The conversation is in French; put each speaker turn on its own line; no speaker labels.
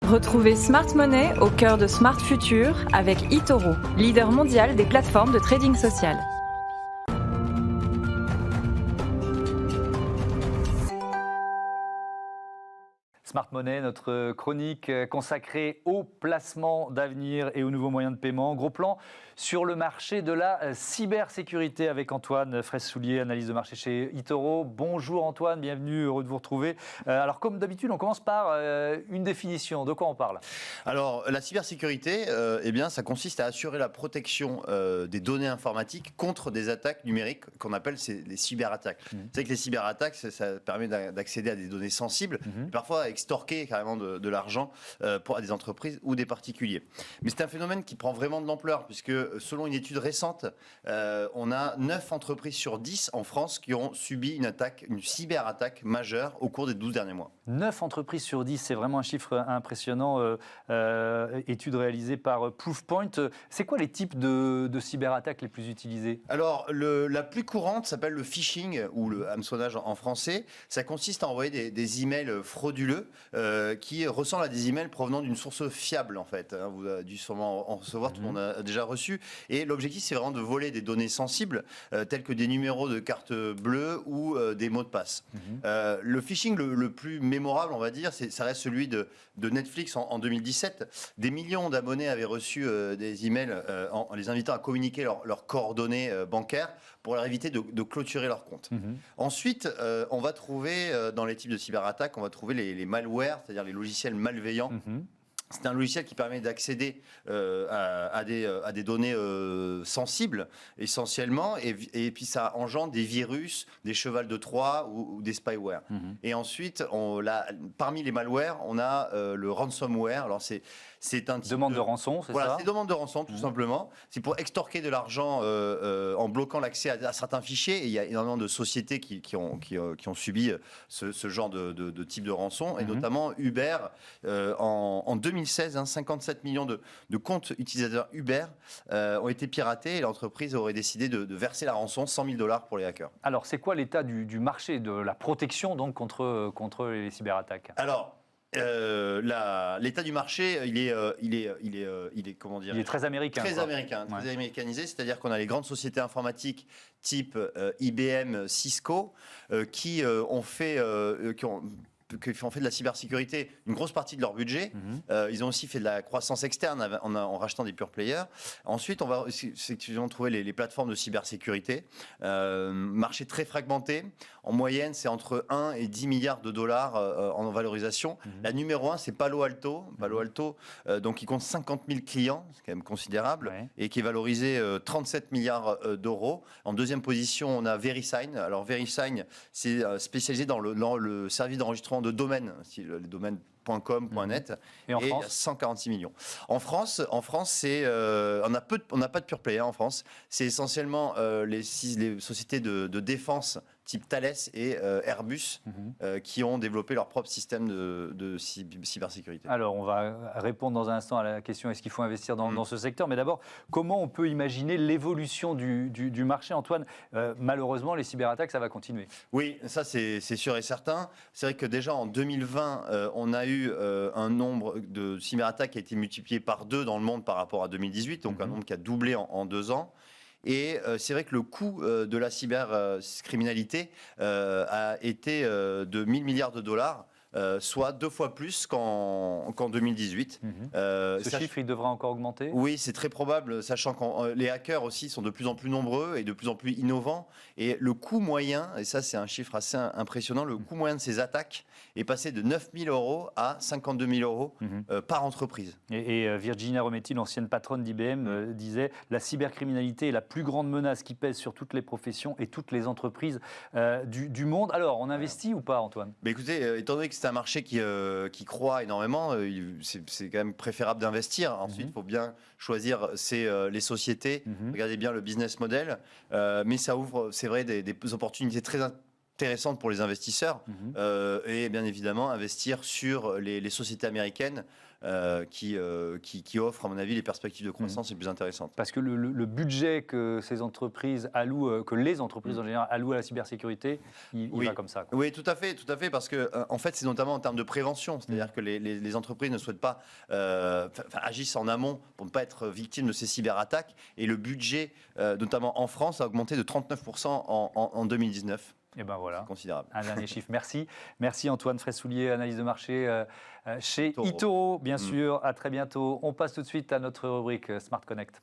Retrouvez Smart Money au cœur de Smart Future avec eToro, leader mondial des plateformes de trading social.
Smart Money, notre chronique consacrée au placement d'avenir et aux nouveaux moyens de paiement. Gros plan sur le marché de la cybersécurité avec Antoine Fraisse-Soulier, analyse de marché chez eToro. Bonjour Antoine, bienvenue, heureux de vous retrouver. Alors comme d'habitude, on commence par une définition. De quoi on parle ?
Alors la cybersécurité, eh bien, ça consiste à assurer la protection des données informatiques contre des attaques numériques qu'on appelle les cyberattaques. Vous savez que les cyberattaques, ça permet d'accéder à des données sensibles, et parfois à extorquer carrément de l'argent pour des entreprises ou des particuliers. Mais c'est un phénomène qui prend vraiment de l'ampleur puisque selon une étude récente, on a 9 entreprises sur 10 en France qui ont subi une cyberattaque majeure au cours des 12 derniers mois.
9 entreprises sur 10, c'est vraiment un chiffre impressionnant. Étude réalisée par Proofpoint. C'est quoi les types de cyberattaques les plus utilisés ?
Alors, la plus courante s'appelle le phishing ou le hameçonnage en français. Ça consiste à envoyer des emails frauduleux qui ressemblent à des emails provenant d'une source fiable en fait. Vous avez dû sûrement en recevoir, tout le monde a déjà reçu. Et l'objectif, c'est vraiment de voler des données sensibles telles que des numéros de carte bleue ou des mots de passe. Le phishing le plus mémorable, on va dire, ça reste celui de Netflix en 2017. Des millions d'abonnés avaient reçu des emails en les invitant à communiquer leurs coordonnées bancaires pour leur éviter de clôturer leur compte. Ensuite, on va trouver dans les types de cyberattaques, on va trouver les malwares, c'est-à-dire les logiciels malveillants. C'est un logiciel qui permet d'accéder à des données sensibles essentiellement et puis ça engendre des virus, des chevals de Troie ou des spyware. Et ensuite, parmi les malwares, on a le ransomware. Alors c'est un type
demande de rançon, c'est ça ?
C'est demande de rançon tout simplement. C'est pour extorquer de l'argent en bloquant l'accès à certains fichiers. Et il y a énormément de sociétés qui ont subi ce genre de type de rançon et notamment Uber en 2016, 57 millions de comptes utilisateurs Uber ont été piratés et l'entreprise aurait décidé de verser la rançon, $100 000 pour les hackers.
Alors, c'est quoi l'état du marché de la protection donc, contre les cyberattaques ?
Alors, l'état du marché, il est comment dire ?
Il est très américain.
Très américain, très américanisé. C'est-à-dire qu'on a les grandes sociétés informatiques type IBM, Cisco, qui ont fait de la cybersécurité une grosse partie de leur budget. Ils ont aussi fait de la croissance externe en rachetant des pure players. Ensuite, on va trouver les plateformes de cybersécurité. Marché très fragmenté. En moyenne, c'est entre 1 et 10 milliards de dollars en valorisation. La numéro 1, c'est Palo Alto. Palo Alto, donc qui compte 50 000 clients, c'est quand même considérable, et qui est valorisé 37 milliards d'euros. En deuxième position, on a VeriSign. Alors VeriSign, c'est spécialisé dans le service d'enregistrement de domaines, les domaines .com, .net,
et en France
146 millions. En France, on n'a pas de pure player en France. C'est essentiellement les sociétés de défense type Thales et Airbus qui ont développé leur propre système de cybersécurité.
Alors, on va répondre dans un instant à la question est-ce qu'il faut investir dans ce secteur ? Mais d'abord, comment on peut imaginer l'évolution du marché, Antoine ? Malheureusement, les cyberattaques, ça va continuer.
Oui, ça c'est sûr et certain. C'est vrai que déjà en 2020, on a eu un nombre de cyberattaques qui a été multiplié par 2 dans le monde par rapport à 2018, donc un nombre qui a doublé en 2 ans. Et c'est vrai que le coût de la cybercriminalité a été de 1 000 milliards de dollars. Soit 2 fois plus qu'en 2018.
Ce chiffre, il devra encore augmenter ?
Oui, c'est très probable, sachant que les hackers aussi sont de plus en plus nombreux et de plus en plus innovants. Et le coût moyen, et ça c'est un chiffre assez impressionnant, le coût moyen de ces attaques est passé de 9 000 euros à 52 000 euros par entreprise.
Et Virginia Rometty, l'ancienne patronne d'IBM, disait « La cybercriminalité est la plus grande menace qui pèse sur toutes les professions et toutes les entreprises du monde. » Alors, on investit ou pas, Antoine ?
Écoutez, étant donné que c'est un marché qui croît énormément, c'est quand même préférable d'investir. Ensuite, il faut bien choisir les sociétés, regardez bien le business model, mais ça ouvre, c'est vrai, des opportunités très intéressantes pour les investisseurs et bien évidemment investir sur les sociétés américaines qui offrent, à mon avis, les perspectives de croissance les plus intéressantes.
Parce que le budget que ces entreprises allouent, que les entreprises en général allouent à la cybersécurité, il va comme ça, quoi.
Oui, tout à fait, parce que en fait, c'est notamment en termes de prévention, c'est-à-dire que les entreprises ne souhaitent pas, agissent en amont pour ne pas être victimes de ces cyberattaques, et le budget, notamment en France, a augmenté de 39% en 2019.
Et ben voilà,
c'est considérable.
Un dernier chiffre. Merci Antoine Fraissoulier, analyse de marché chez eToro, bien sûr. À très bientôt. On passe tout de suite à notre rubrique Smart Connect.